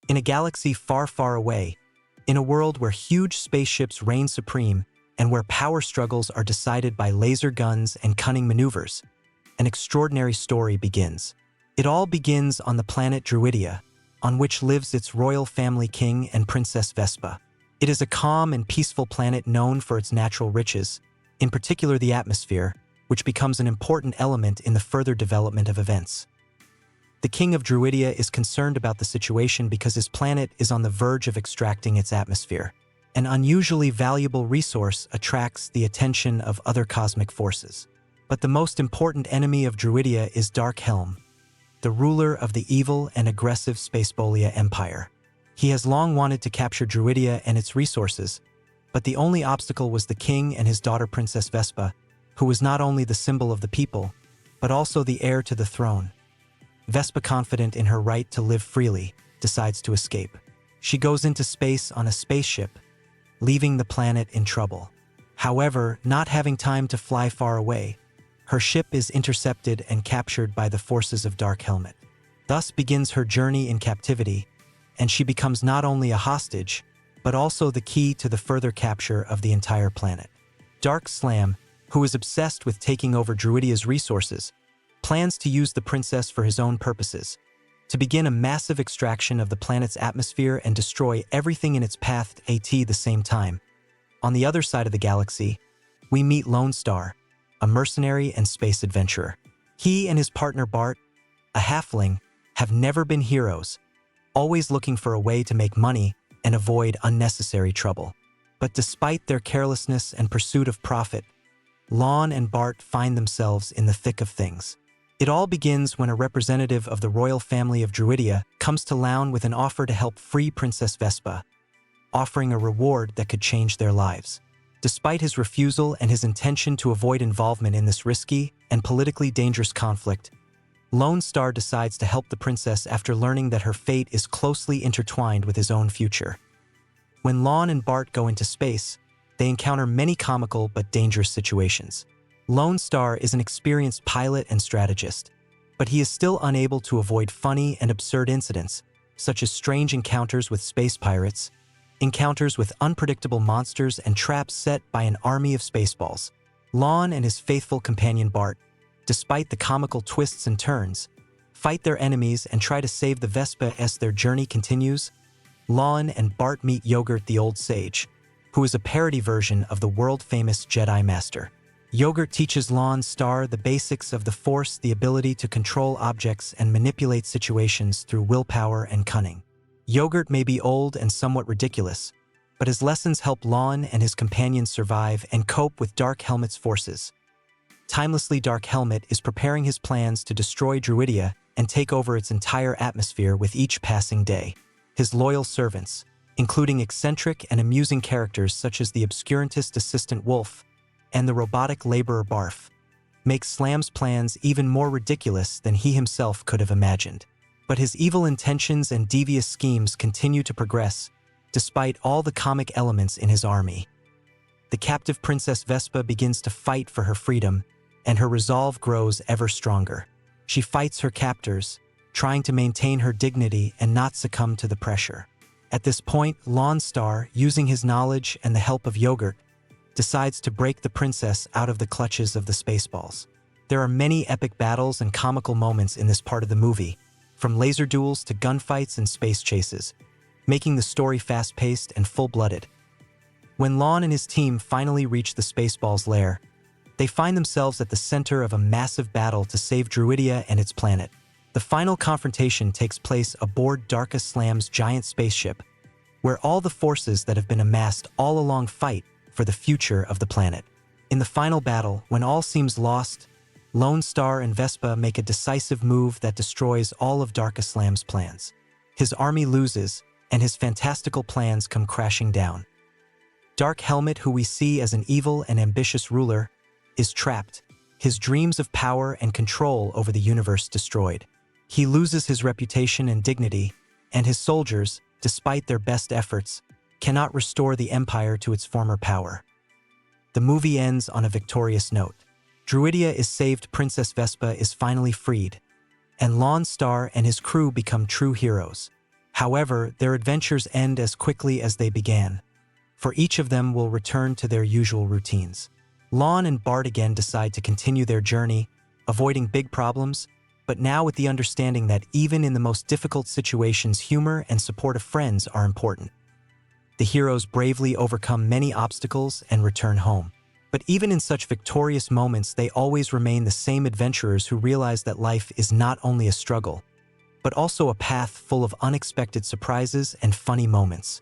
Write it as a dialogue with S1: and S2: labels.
S1: In a galaxy far, far away, in a world where huge spaceships reign supreme and where power struggles are decided by laser guns and cunning maneuvers, an extraordinary story begins. It all begins on the planet Druidia, on which lives its royal family king and Princess Vespa. It is a calm and peaceful planet known for its natural riches, in particular the atmosphere, which becomes an important element in the further development of events. The king of Druidia is concerned about the situation because his planet is on the verge of extracting its atmosphere. An unusually valuable resource attracts the attention of other cosmic forces. But the most important enemy of Druidia is Dark Helm, the ruler of the evil and aggressive Spaceballs Empire. He has long wanted to capture Druidia and its resources, but the only obstacle was the king and his daughter Princess Vespa, who was not only the symbol of the people, but also the heir to the throne. Vespa, confident in her right to live freely, decides to escape. She goes into space on a spaceship, leaving the planet in trouble. However, not having time to fly far away, her ship is intercepted and captured by the forces of Dark Helmet. Thus begins her journey in captivity, and she becomes not only a hostage, but also the key to the further capture of the entire planet. Dark Slam, who is obsessed with taking over Druidia's resources, plans to use the princess for his own purposes, to begin a massive extraction of the planet's atmosphere and destroy everything in its path at the same time. On the other side of the galaxy, we meet Lone Star, a mercenary and space adventurer. He and his partner Bart, a halfling, have never been heroes, always looking for a way to make money and avoid unnecessary trouble. But despite their carelessness and pursuit of profit, Lon and Bart find themselves in the thick of things. It all begins when a representative of the royal family of Druidia comes to Lon with an offer to help free Princess Vespa, offering a reward that could change their lives. Despite his refusal and his intention to avoid involvement in this risky and politically dangerous conflict, Lone Star decides to help the princess after learning that her fate is closely intertwined with his own future. When Lon and Bart go into space, they encounter many comical but dangerous situations. Lone Star is an experienced pilot and strategist, but he is still unable to avoid funny and absurd incidents, such as strange encounters with space pirates, encounters with unpredictable monsters, and traps set by an army of Spaceballs. Lon and his faithful companion Bart, despite the comical twists and turns, fight their enemies and try to save the Vespa as their journey continues. Lon and Bart meet Yogurt the Old Sage, who is a parody version of the world-famous Jedi Master. Yogurt teaches Lone Star the basics of the Force, the ability to control objects and manipulate situations through willpower and cunning. Yogurt may be old and somewhat ridiculous, but his lessons help Lon and his companions survive and cope with Dark Helmet's forces. Timelessly, Dark Helmet is preparing his plans to destroy Druidia and take over its entire atmosphere with each passing day. His loyal servants, including eccentric and amusing characters such as the obscurantist assistant Wolf and the robotic laborer Barf, make Slam's plans even more ridiculous than he himself could have imagined. But his evil intentions and devious schemes continue to progress, despite all the comic elements in his army. The captive Princess Vespa begins to fight for her freedom, and her resolve grows ever stronger. She fights her captors, trying to maintain her dignity and not succumb to the pressure. At this point, Lone Star, using his knowledge and the help of Yogurt, decides to break the princess out of the clutches of the Spaceballs. There are many epic battles and comical moments in this part of the movie, from laser duels to gunfights and space chases, making the story fast-paced and full-blooded. When Lon and his team finally reach the Spaceballs' lair, they find themselves at the center of a massive battle to save Druidia and its planet. The final confrontation takes place aboard Darka Slam's giant spaceship, where all the forces that have been amassed all along fight for the future of the planet. In the final battle, when all seems lost, Lone Star and Vespa make a decisive move that destroys all of Darka Slam's plans. His army loses, and his fantastical plans come crashing down. Dark Helmet, who we see as an evil and ambitious ruler, is trapped, his dreams of power and control over the universe destroyed. He loses his reputation and dignity, and his soldiers, despite their best efforts, cannot restore the Empire to its former power. The movie ends on a victorious note. Druidia is saved, Princess Vespa is finally freed, and Lone Star and his crew become true heroes. However, their adventures end as quickly as they began, for each of them will return to their usual routines. Lon and Bart again decide to continue their journey, avoiding big problems, but now with the understanding that even in the most difficult situations, humor and supportive friends are important. The heroes bravely overcome many obstacles and return home. But even in such victorious moments, they always remain the same adventurers who realize that life is not only a struggle, but also a path full of unexpected surprises and funny moments.